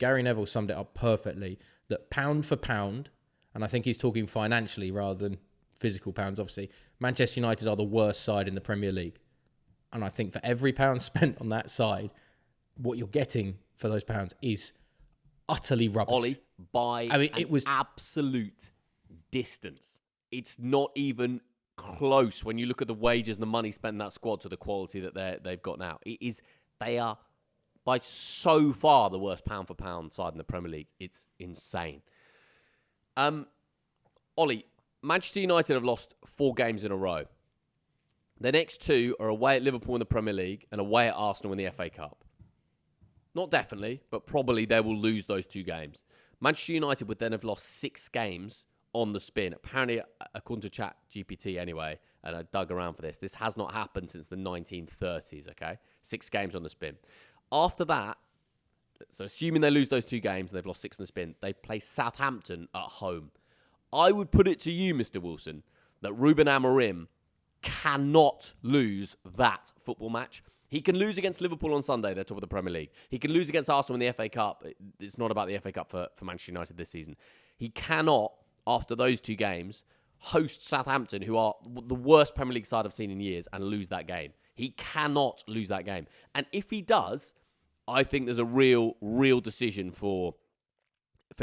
Gary Neville summed it up perfectly, that pound for pound, and I think he's talking financially rather than physical pounds, obviously, Manchester United are the worst side in the Premier League. And I think for every pound spent on that side, what you're getting for those pounds is utterly rubbish. Ollie, by it was absolute distance. It's not even close when you look at the wages and the money spent in that squad to the quality that they've got now. They are by so far the worst pound for pound side in the Premier League. It's insane. Ollie, Manchester United have lost 4 games in a row. The next 2 are away at Liverpool in the Premier League and away at Arsenal in the FA Cup. Not definitely, but probably they will lose those 2 games. Manchester United would then have lost 6 games on the spin. Apparently, according to ChatGPT anyway, and I dug around for this has not happened since the 1930s, okay? 6 games on the spin. After that, so assuming they lose those 2 games and they've lost 6 on the spin, they play Southampton at home. I would put it to you, Mr. Wilson, that Ruben Amorim cannot lose that football match. He can lose against Liverpool on Sunday, they're top of the Premier League. He can lose against Arsenal in the FA Cup. It's not about the FA Cup for Manchester United this season. He cannot, after those 2 games, host Southampton, who are the worst Premier League side I've seen in years, and lose that game. He cannot lose that game. And if he does, I think there's a real decision for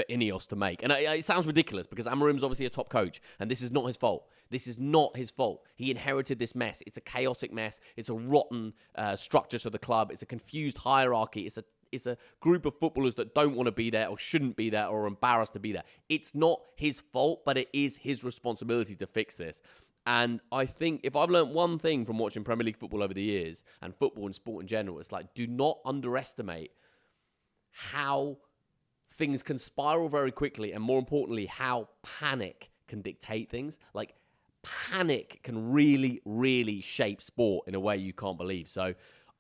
Ineos to make. And it sounds ridiculous because Amorim's obviously a top coach and this is not his fault. This is not his fault. He inherited this mess. It's a chaotic mess. It's a rotten structure to the club. It's a confused hierarchy. It's a group of footballers that don't want to be there or shouldn't be there or are embarrassed to be there. It's not his fault, but it is his responsibility to fix this. And I think if I've learned one thing from watching Premier League football over the years and football and sport in general, it's like, do not underestimate how things can spiral very quickly, and more importantly, how panic can dictate things. Like, panic can really, really shape sport in a way you can't believe. So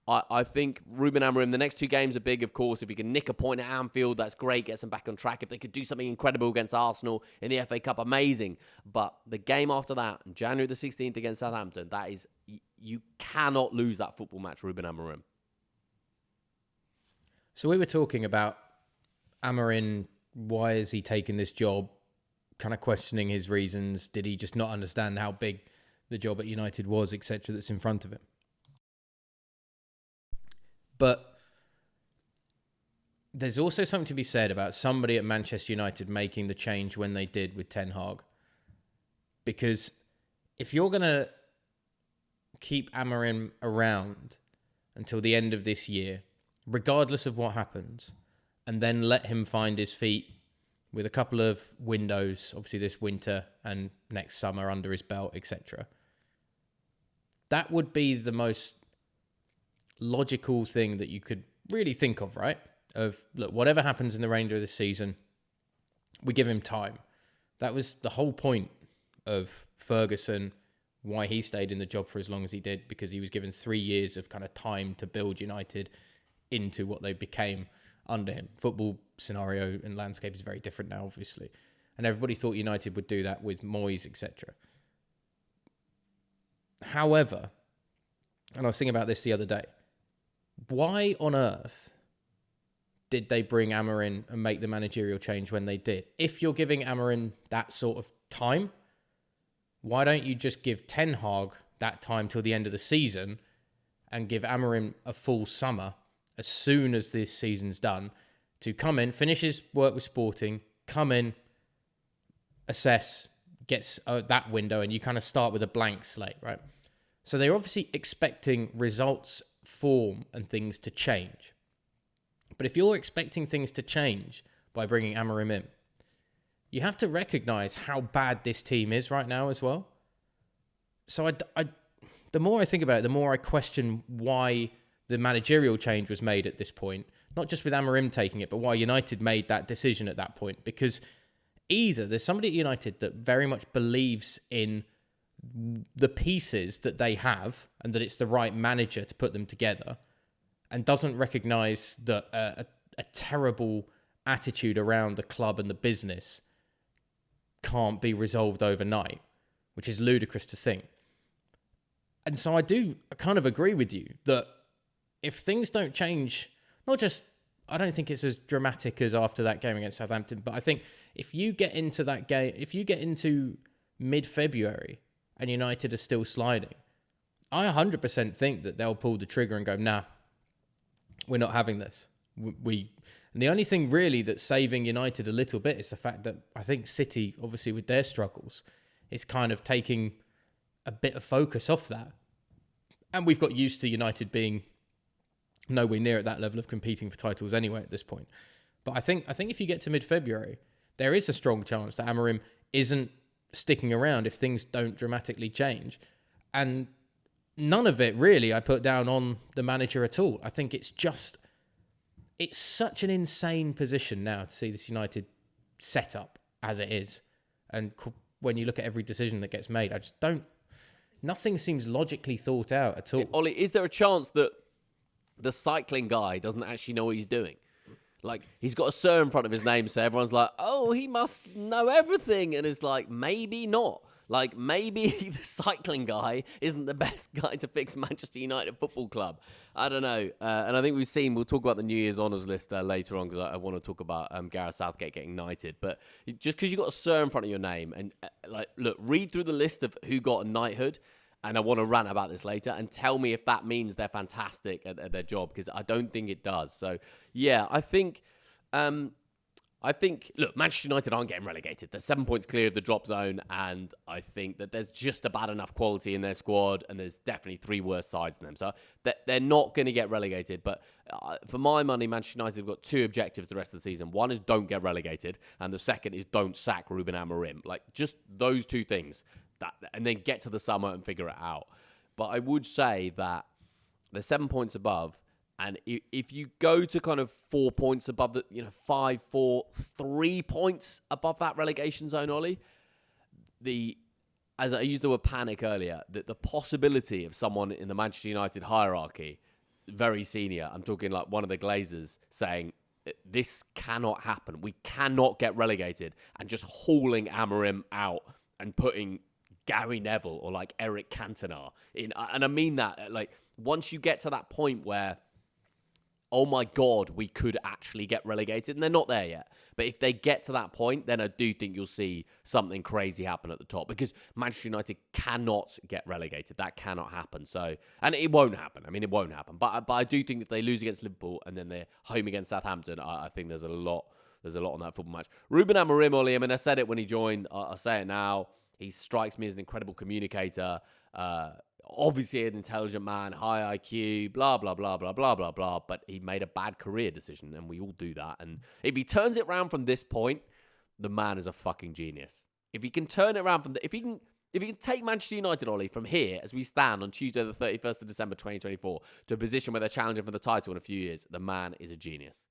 I think Ruben Amorim, the next 2 games are big, of course. If he can nick a point at Anfield, that's great, gets them back on track. If they could do something incredible against Arsenal in the FA Cup, amazing. But the game after that, January the 16th against Southampton, that is, you cannot lose that football match, Ruben Amorim. So we were talking about Amorim, why is he taking this job? Kind of questioning his reasons. Did he just not understand how big the job at United was, etc., that's in front of him? But there's also something to be said about somebody at Manchester United making the change when they did with Ten Hag. Because if you're going to keep Amorim around until the end of this year, regardless of what happens, and then let him find his feet with a couple of windows, obviously this winter and next summer under his belt, etc., that would be the most logical thing that you could really think of, right? Of, look, whatever happens in the remainder of the season, we give him time. That was the whole point of Ferguson, why he stayed in the job for as long as he did, because he was given 3 years of kind of time to build United into what they became under him. Football scenario and landscape is very different now, obviously. And everybody thought United would do that with Moyes, etc. However, and I was thinking about this the other day, why on earth did they bring Amorim and make the managerial change when they did? If you're giving Amorim that sort of time, why don't you just give Ten Hag that time till the end of the season and give Amorim a full summer as soon as this season's done to come in, finish his work with Sporting, come in, assess, gets that window, and you kind of start with a blank slate, right? So they're obviously expecting results, form, and things to change. But if you're expecting things to change by bringing Amorim in, you have to recognise how bad this team is right now as well. So the more I think about it, the more I question why the managerial change was made at this point. Not just with Amorim taking it, but why United made that decision at that point. Because either there's somebody at United that very much believes in the pieces that they have and that it's the right manager to put them together, and doesn't recognise that a terrible attitude around the club and the business can't be resolved overnight, which is ludicrous to think. And so I kind of agree with you that if things don't change, not just I don't think it's as dramatic as after that game against Southampton. But I think if you get into that game, if you get into mid-February and United are still sliding, I 100% think that they'll pull the trigger and go, nah, we're not having this. And the only thing really that's saving United a little bit is the fact that I think City, obviously with their struggles, is kind of taking a bit of focus off that. And we've got used to United being nowhere near at that level of competing for titles anyway at this point. But I think if you get to mid-February, there is a strong chance that Amorim isn't sticking around if things don't dramatically change. And none of it really I put down on the manager at all. I think it's such an insane position now to see this United set up as it is. And when you look at every decision that gets made, nothing seems logically thought out at all. Ollie, is there a chance that the cycling guy doesn't actually know what he's doing? Like, he's got a Sir in front of his name, so everyone's like, oh, he must know everything. And it's like, maybe not. Like, maybe the cycling guy isn't the best guy to fix Manchester United Football Club. I don't know. And I think we'll talk about the New Year's honours list later on, because I want to talk about Gareth Southgate getting knighted. But just because you've got a Sir in front of your name, and look, read through the list of who got a knighthood, and I want to rant about this later, and tell me if that means they're fantastic at their job, because I don't think it does. So, yeah, I think, look, Manchester United aren't getting relegated. They're 7 points clear of the drop zone, and I think that there's just about enough quality in their squad, and there's definitely 3 worse sides than them. So they're not going to get relegated. But for my money, Manchester United have got 2 objectives the rest of the season. One is don't get relegated, and the second is don't sack Ruben Amorim. Like, just those 2 things. And then get to the summer and figure it out. But I would say that they're 7 points above, and if you go to kind of 4 points above the, 5, 4, 3 points above that relegation zone, Ollie, as I used the word panic earlier, the possibility of someone in the Manchester United hierarchy, very senior, I'm talking like one of the Glazers, saying, this cannot happen. We cannot get relegated, and just hauling Amorim out and putting Gary Neville or like Erik Cantona in. And I mean that, like, once you get to that point where, oh my God, we could actually get relegated, and they're not there yet. But if they get to that point, then I do think you'll see something crazy happen at the top, because Manchester United cannot get relegated. That cannot happen. So, and it won't happen. I mean, it won't happen. But I do think that they lose against Liverpool and then they're home against Southampton. I think there's a lot on that football match. Ruben Amorim, Ollie, I mean, I said it when he joined. I'll say it now. He strikes me as an incredible communicator, obviously an intelligent man, high IQ, blah, blah, blah, blah, blah, blah, blah. But he made a bad career decision, and we all do that. And if he turns it around from this point, the man is a fucking genius. If he can turn it around if he can take Manchester United, Ollie, from here, as we stand on Tuesday the 31st of December 2024, to a position where they're challenging for the title in a few years, the man is a genius.